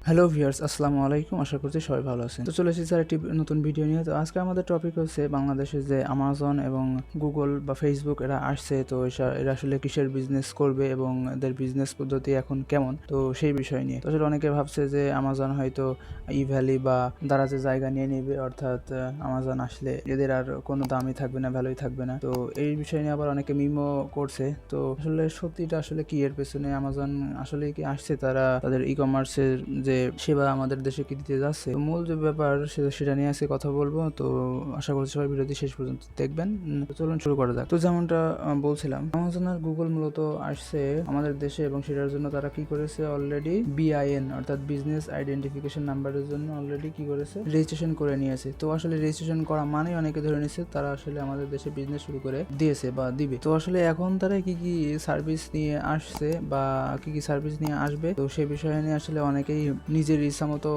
Hello viewers, আসসালামু আলাইকুম। আশা করছি সবাই ভালো আছেন। তো চলে এসেছি একটি নতুন ভিডিও নিয়ে। তো আজকে আমাদের টপিক হচ্ছে বাংলাদেশে যে আমাজন এবং গুগল বা ফেসবুক এরা আসছে, তো এরা আসলে কিসের বিজনেস করবে এবং এদের বিজনেস পদ্ধতি এখন কেমন, তো সেই বিষয় নিয়ে। তো আসলে অনেকে ভাবছে যে আমাজন হয়তো ই ভ্যালি বা দারাজে জায়গা নিয়ে নেবে, অর্থাৎ আমাজন আসলে এদের আর কোনো দামই থাকবে না, ভ্যালুই থাকবে না। তো এই বিষয় নিয়ে আবার অনেকে মিমও করছে। তো আসলে সত্যিটা আসলে কি, এর পেছনে আমাজন আসলে কি আসছে তারা তাদের ই কমার্সের যে সেবা আমাদের দেশে কি দিতে যাচ্ছে, তো মূল যে ব্যাপার সেটা নিয়ে আজকে কথা বলবো। তো আশা করছি সবাই ভিডিওটি শেষ পর্যন্ত দেখবেন। তো চলুন শুরু করা যাক। তো যেমনটা বলছিলাম, আমাজন আর গুগল মূলত আসছে আমাদের দেশে এবং সেটার জন্য তারা কি করেছে, অলরেডি বিআইএন অর্থাৎ বিজনেস আইডেন্টিফিকেশন নাম্বারের জন্য অলরেডি কি করেছে, রেজিস্ট্রেশন করে নিয়েছে। তো আসলে রেজিস্ট্রেশন করা মানে অনেকে ধরে নিচ্ছে তারা আসলে আমাদের দেশে বিজনেস শুরু করে দিয়েছে বা দিবে। তো আসলে এখন তারা কি কি সার্ভিস নিয়ে আসছে বা কি কি সার্ভিস নিয়ে আসবে, তো সেই বিষয় নিয়ে আসলে অনেকেই নিজের ইচ্ছা মতো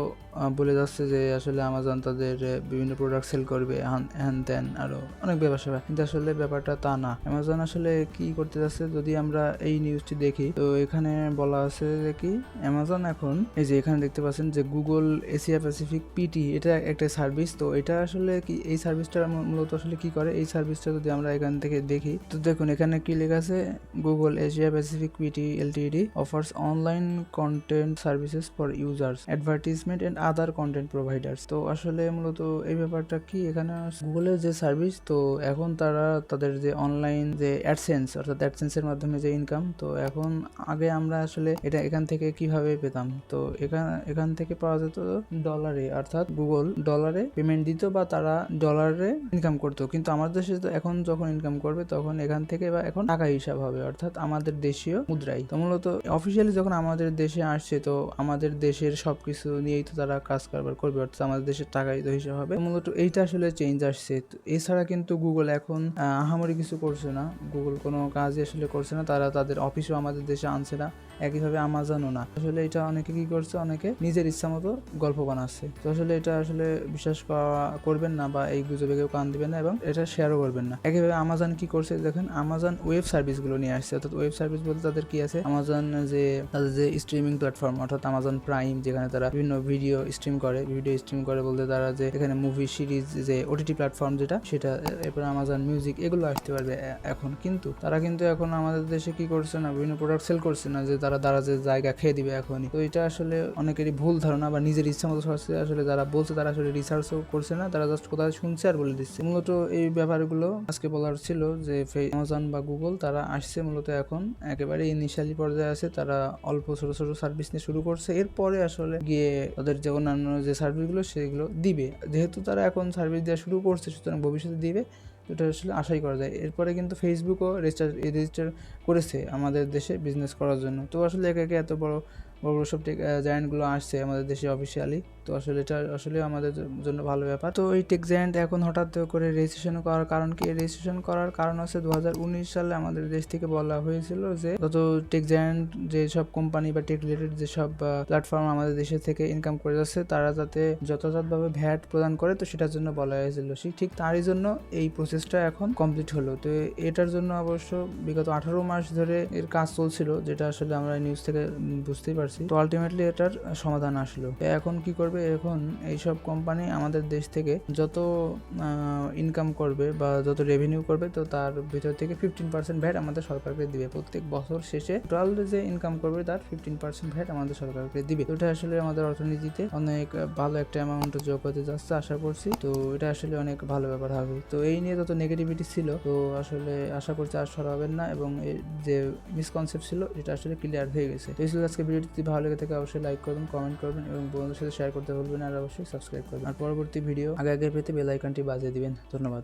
বলে যাচ্ছে যে আসলে আমাজন তাদের বিভিন্ন প্রোডাক্ট সেল করবে, হ্যান ত্যান আরো অনেক ব্যাপার স্যাপার, কিন্তু আসলে ব্যাপারটা তা না। অ্যামাজন আসলে কি করতে যাচ্ছে যদি আমরা এই নিউজটি দেখি, তো এখানে বলা আছে যে কি অ্যামাজন এখন এই যে এখানে দেখতে পাচ্ছেন যে গুগল এশিয়া প্যাসিফিক পিটি, এটা একটা সার্ভিস। তো এটা আসলে কি, এই সার্ভিসটা মূলত আসলে কি করে, এই সার্ভিসটা যদি আমরা এখান থেকে দেখি, তো দেখুন এখানে কি লেখা আছে, Google Asia Pacific PT LTD offers online content services for users, advertisement and other content providers. তো আসলে মূলত এই ব্যাপারটা কি, এখানে গুগলের যে সার্ভিস, তো এখন তারা তাদের যে অনলাইন যে অ্যাডসেন্স অর্থাৎ অ্যাডসেন্সের মাধ্যমে যে ইনকাম, তো এখন আগে আমরা আসলে এটা এখান থেকে কিভাবে পেতাম, তো এখান থেকে পাওয়া যেত ডলারে, অর্থাৎ গুগল ডলারে পেমেন্ট দিত বা তারা ডলারে ইনকাম করতো। কিন্তু আমাদের দেশে তো এখন যখন ইনকাম করবে তখন এখান থেকে বা এখন টাকা হিসাব হবে, অর্থাৎ আমাদের দেশীয় মুদ্রাই। তো মূলত অফিসিয়ালি যখন আমাদের দেশে আসছে, তো আমাদের দেশের সবকিছু নিয়েই তো তারা কাজ কারবার করবে, অর্থাৎ আমাদের দেশের টাকাই তো হিসাব হবে। মূলত এইটা আসলে চেঞ্জ আসছে। এছাড়া কিন্তু গুগল এখন আহামরি কিছু করছে না, গুগল কোনো কাজই আসলে করছে না, তারা তাদের অফিসও আমাদের দেশে আনছে না, একইভাবে আমাজনও না। আসলে এটা অনেকে কি করছে, অনেকে নিজের ইচ্ছা মতো গল্প বানাচ্ছে। তো আসলে এটা আসলে বিশ্বাস করবেন না বা এই গুজবে কেউ কান দিবেন না এবং এটা শেয়ারও করবেন না। একইভাবে আমাজন কি করছে দেখেন, আমাজন ওয়েব সার্ভিস গুলো নিয়ে আসছে। অর্থাৎ ওয়েব সার্ভিস বলতে তাদের কি আছে, আমাজন যে তাদের যে স্ট্রিমিং প্ল্যাটফর্ম অর্থাৎ আমাজন প্রাইম, যেখানে তারা বিভিন্ন ভিডিও স্ট্রিম করে বলতে তারা যে এখানে মুভি সিরিজ যে ওটিটি প্ল্যাটফর্ম যেটা, সেটা এরপর আমাজন মিউজিক এগুলো আসতে পারবে এখন। কিন্তু তারা কিন্তু এখন আমাদের দেশে কি করছে না, বিভিন্ন প্রোডাক্ট সেল করছে না যে তারা যে জায়গা খেয়ে দিবে এখনই। তো এটা আসলে অনেকেরই ভুল ধারণা বা নিজের ইচ্ছা মতো সরাসরি আসলে যারা বলছে তারা আসলে রিসার্চও করছে না, তারা জাস্ট কোথায় শুনছে আর বলে দিচ্ছে। মূলত এই ব্যাপারগুলো আজকে বলার ছিল যে আমাজন বা গুগল তারা আসছে মূলত এখন একেবারে ইনিশিয়ালি পর্যায়ে আছে, তারা অল্প ছোট ছোট সার্ভিস নিয়ে শুরু করছে, এরপরে আসলে গিয়ে তাদের যে অন্যান্য যে সার্ভিসগুলো সেগুলো দিবে। যেহেতু তারা এখন সার্ভিস দেওয়া শুরু করছে, সুতরাং ভবিষ্যতে দিবে, এটা আসলে আশাই করা যায়। এরপরে কিন্তু ফেসবুকও রেজিস্টার করেছে আমাদের দেশে বিজনেস করার জন্য। তো আসলে একে একে এত বড় বড় বড় সব টেক জায়ান্টগুলো আসছে আমাদের দেশে অফিসিয়ালি, তো আসলে এটা আসলে আমাদের জন্য ভালো ব্যাপার। তো এই টেক জায়ান্ট এখন হঠাৎ করে রেজিস্ট্রেশন করার কারণ কি, রেজিস্ট্রেশন করার কারণ হচ্ছে 2019 সালে আমাদের দেশ থেকে বলা হয়েছিল যে যত টেক জায়ান্ট যেসব কোম্পানি বা টেক রিলেটেড যেসব প্ল্যাটফর্ম আমাদের দেশে থেকে ইনকাম করে যাচ্ছে, তারা যাতে যথাযথভাবে ভ্যাট প্রদান করে, তো সেটার জন্য বলা হয়েছিল। ঠিক তারই জন্য এই প্রসেসটা এখন কমপ্লিট হলো। তো এটার জন্য অবশ্য বিগত 18 মাস ধরে এর কাজ চলছিল, যেটা আসলে আমরা নিউজ থেকে বুঝতেই পারছি। তো আলটিমেটলি এটার সমাধান আসলো। এখন কি করবে, এখন এইসব কোম্পানি আমাদের দেশ থেকে যত ইনকাম করবে বা যত রেভিনিউ করবে, তো তার ভিতর থেকে 15% ভ্যাট আমাদের সরকারকে দিবে। প্রত্যেক বছর শেষে টোটাল যে ইনকাম করবে তার 15% ভ্যাট আমাদের সরকারকে দিবে। তো এটা আসলে আমাদের অর্থনীতিতে অনেক ভালো একটা অ্যামাউন্ট যোগ হতে যাচ্ছে আশা করছি। তো এটা আসলে অনেক ভালো ব্যাপার হবে। তো এই নিয়ে যত নেগেটিভিটি ছিল, তো আসলে আশা করছি আর সরাবেন না এবং যে মিসকনসেপ্ট ছিল এটা আসলে ক্লিয়ার হয়ে গেছে। তো এই ছিল আজকে ভিডিওটি। যদি ভালো লেগে থাকে অবশ্যই লাইক করবেন, কমেন্ট করবেন এবং বন্ধুদের সাথে শেয়ার করতে ভুলবেন, আর অবশ্যই সাবস্ক্রাইব করবেন। আর পরবর্তী ভিডিও আগে পেতে বেল আইকনটি বাজিয়ে দিবেন। ধন্যবাদ।